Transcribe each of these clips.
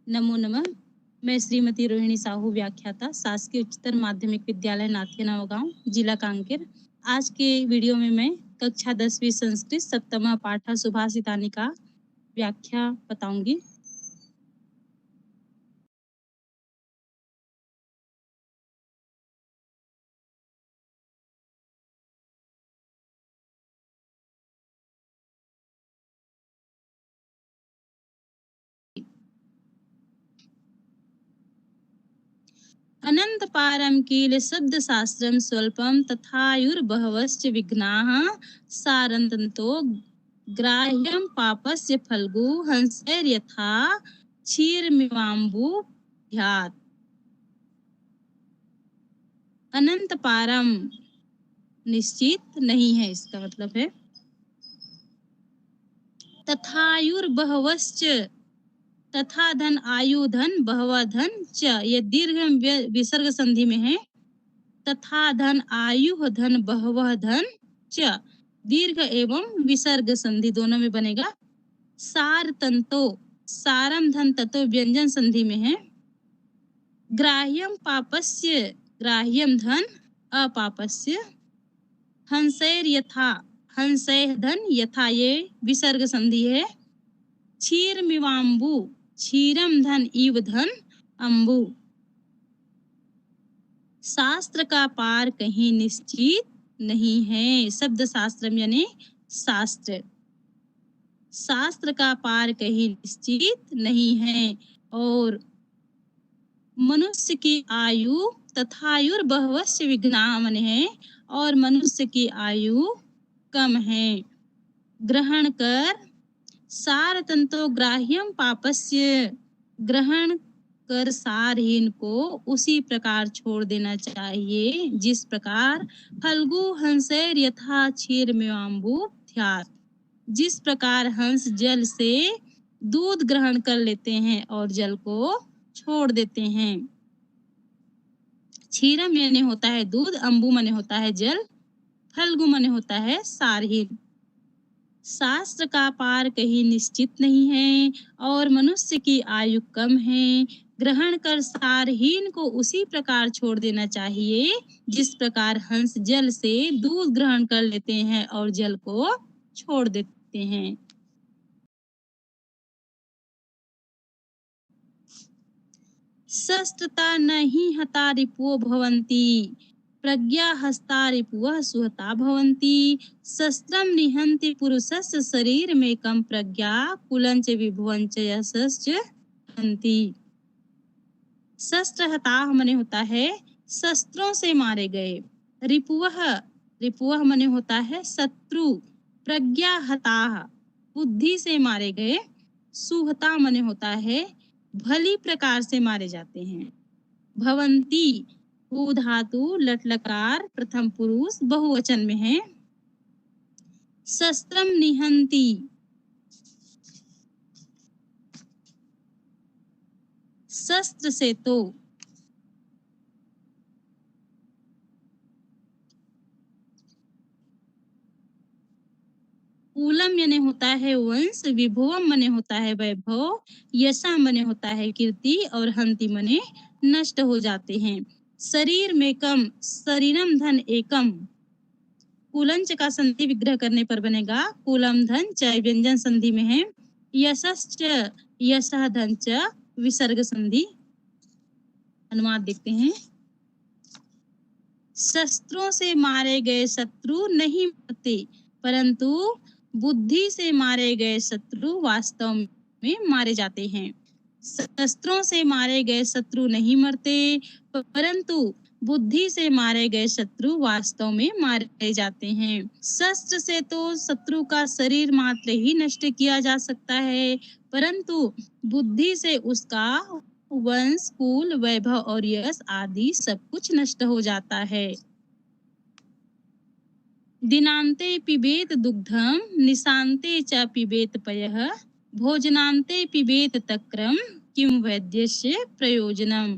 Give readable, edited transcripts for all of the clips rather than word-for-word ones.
नमो नमः। मैं श्रीमती रोहिणी साहू, व्याख्याता, शासकीय उच्चतर माध्यमिक विद्यालय नाथिया नवगांव, जिला कांकेर। आज के वीडियो में मैं कक्षा 10वीं संस्कृत सप्तमा पाठ सुभाषितानी का व्याख्या बताऊंगी। अनंत पारम कील शब्द शास्त्रम स्वल्पम तथायुर्बहवश्च विघ्नाः सारन्तन्तो ग्राह्यं पापस्य फल्गु हंसैर्यथा क्षीरमिवाम्बुध्यात्। अनंत पारम निश्चित नहीं है, इसका मतलब है। तथायुर्बहवश्च, तथा धन आयु धन बहवा धन च, ये दीर्घ विसर्ग संधि में है। तथा धन आयु धन बहवह धन च, दीर्घ एवं विसर्ग संधि दोनों में बनेगा। सार तंतो, सारम धन ततो व्यंजन संधि में है। ग्राह्यम पापस्य, ग्राह्यम धन अपापस्य। हंसैर यथा, हंसैः धन यथा, ये विसर्ग संधि है। क्षीर मिवाम्बु, क्षीरम धन इव धन अम्बु। शास्त्र का पार कहीं निश्चित नहीं है। शब्द शास्त्र यानी शास्त्र, शास्त्र का पार कहीं निश्चित नहीं है। और मनुष्य की आयु तथायुर्बहवश्च विघ्नाः मन है, और मनुष्य की आयु कम है। ग्रहण कर, सार तंतो ग्राह्यम पापस्य, ग्रहण कर सारहीन को उसी प्रकार छोड़ देना चाहिए जिस प्रकार फल्गु हंसैर यथा क्षीरमिवाम्बुध्यात्, जिस प्रकार हंस जल से दूध ग्रहण कर लेते हैं और जल को छोड़ देते हैं। क्षीरम यानी होता है दूध, अम्बु माने होता है जल, फल्गु माने होता है सारहीन। शास्त्र का पार कहीं निश्चित नहीं है और मनुष्य की आयु कम है। ग्रहण कर सारहीन को उसी प्रकार छोड़ देना चाहिए जिस प्रकार हंस जल से दूध ग्रहण कर लेते हैं और जल को छोड़ देते हैं। शस्त्रता नहीं हता रिपुओ भवन्ति, प्रज्ञा हस्ता रिपुवः सुहता भवन्ति। शस्त्रम निहन्ति पुरुषस्य शरीर में कम प्रज्ञा कुलंच विभुवंच यशश्च हन्ति। शस्त्र हताः मने होता है शस्त्रों से मारे गए। रिपुवः, रिपुवः मने होता है शत्रु। प्रज्ञा हताः, बुद्धि से मारे गए। सुहता मने होता है भली प्रकार से मारे जाते हैं। भवंती, भू धातु लट लकार प्रथम पुरुष बहुवचन में है। शस्त्रम निहंती, शस्त्र से तो। कूलम यानी होता है वंश, विभुवम मने होता है वैभव, यशा मने होता है कीर्ति, और हंति मने नष्ट हो जाते हैं। शरीर में कम, शरीरम धन एकम, कुलंच का संधि विग्रह करने पर बनेगा कुलम धन च, व्यंजन संधि में है। यशश्च, यशः धन च, विसर्ग संधि। अनुवाद देखते हैं। शस्त्रों से मारे गए शत्रु नहीं मरते, परंतु बुद्धि से मारे गए शत्रु वास्तव में मारे जाते हैं। शस्त्रों से मारे गए शत्रु नहीं मरते, परंतु बुद्धि से मारे गए शत्रु वास्तव में मारे जाते हैं। शस्त्र से तो शत्रु का शरीर मात्र ही नष्ट किया जा सकता है, परंतु बुद्धि से उसका वंश, कुल, वैभव और यश आदि सब कुछ नष्ट हो जाता है। दिनांते पिबेत दुग्धम, निशांते च पिबेत पयः, भोजनांते पिबेत तक्रम, किम वैद्यस्य प्रयोजनम।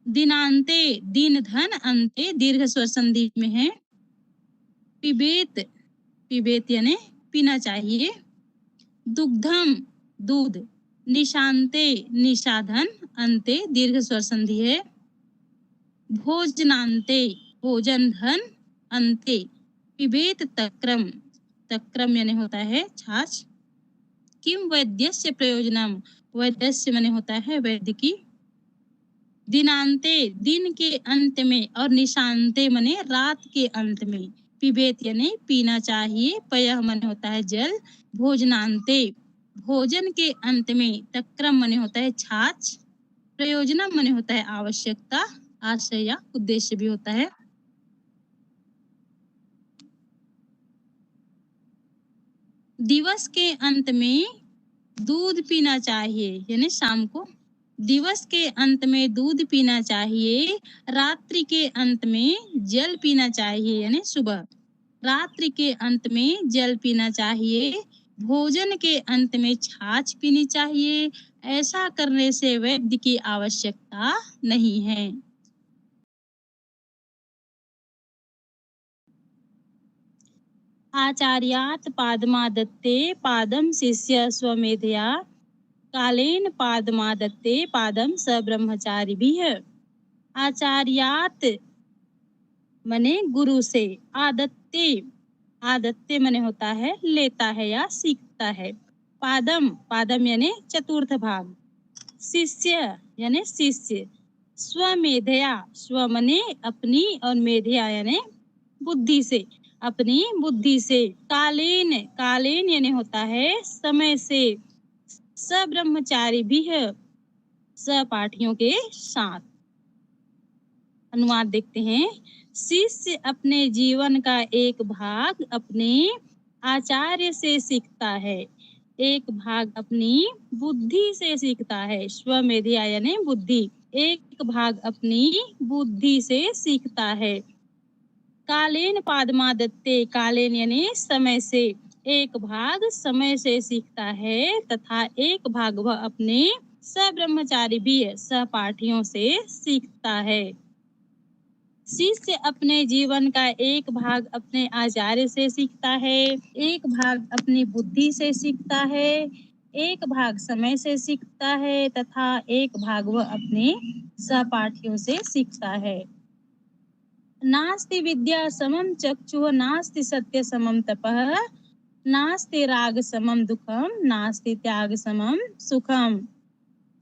दिनांते, दिन धन अंते दीर्घ स्वर संधि में है। पिबेत, पिबेत यानी पीना चाहिए। दुग्धम, दूध। निशान्ते निशाधन अन्ते दीर्घ स्वर संधि है। भोजनान्ते भोजन धन अन्ते पिबेत तक्रम तक्रम यानी होता है छाछ। किम वैद्यस्य प्रयोजनम वैद्यस्य माने होता है वैद्य की। दिनांते दिन के अंत में और निशांते माने रात के अंत में। पिबेत यानी पीना चाहिए। पयः माने होता है जल। भोजनांते भोजन के अंत में। तक्रम माने होता है छाछ। प्रयोजनम माने होता है आवश्यकता, आशय या उद्देश्य भी होता है। दिवस के अंत में दूध पीना चाहिए यानी शाम को। दिवस के अंत में दूध पीना चाहिए। रात्रि के अंत में जल पीना चाहिए यानी सुबह। रात्रि के अंत में जल पीना चाहिए। भोजन के अंत में छाछ पीनी चाहिए। ऐसा करने से वैद्य की आवश्यकता नहीं है। आचार्यात् पादमादत्ते पादम शिष्य स्वमेधया कालेन पादमादत्ते पादम स ब्रह्मचारी भी है। आचार्यात मने गुरु से। आदत्ते आदत्ते मने होता है लेता है या सीखता है। पादम पादम यानी चतुर्थ भाग। शिष्य यानी शिष्य। स्वमेधया स्व मने अपनी और मेधया यानी बुद्धि से अपनी बुद्धि से। कालेन कालेन यानी होता है समय से। सब्रह्मचारी भी है सहपाठियों के साथ। अनुवाद देखते हैं। शिष्य अपने जीवन का एक भाग अपने आचार्य से सीखता है। एक भाग अपनी बुद्धि से सीखता है। स्वमेधया यानी बुद्धि। एक भाग अपनी बुद्धि से सीखता है। कालेन पादमादत्ते कालेन यानी समय से। एक भाग समय से सीखता है तथा एक भाग वह अपने सब्रह्मचारी भी सहपाठियों से सीखता है। शिष्य अपने जीवन का एक भाग अपने आचार्य से सीखता है। एक भाग अपनी बुद्धि से सीखता है। एक भाग समय से सीखता है तथा एक भाग वह अपने सहपाठियों से सीखता है। नास्ति विद्या समम चक्षुः नास्ति सत्य समम तपः नास्ति राग समम दुखम नास्ति त्याग समम सुखम।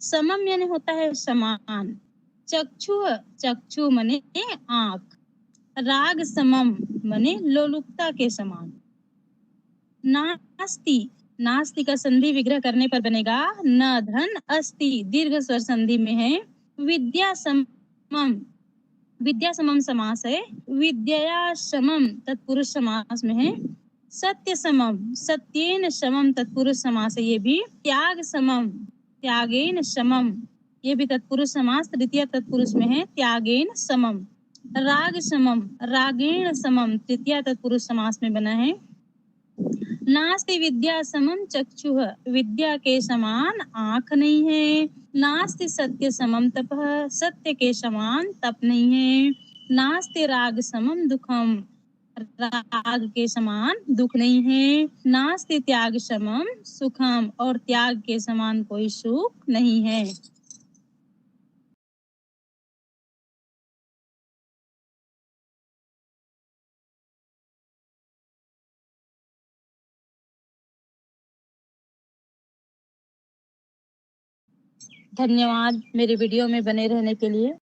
समम यानी होता है समान। चक्षु मने आंख। राग समम मने लोलुपता के समान। नास्ति नास्ति का संधि विग्रह करने पर बनेगा न धन अस्ति दीर्घ स्वर संधि में है। विद्या समम विद्या समम समास है। विद्या समम तत्पुरुष समास में है। सत्य समम सत्येन समम तत्पुरुष समास है ये भी। त्याग समम त्यागेन समम ये भी तत्पुरुष समास तृतीय तत्पुरुष में है। त्यागेन समम। राग समम रागेण समम तृतीय तत्पुरुष समास में बना है। नास्ति विद्या समम चक्षुः विद्या के समान आंख नहीं है। नास्ति सत्य समम तपः सत्य के समान तप नहीं है। नास्ति राग समम दुखम राग के समान दुख नहीं है। नास्ति त्याग समम सुखम और त्याग के समान कोई सुख नहीं है। धन्यवाद मेरे वीडियो में बने रहने के लिए।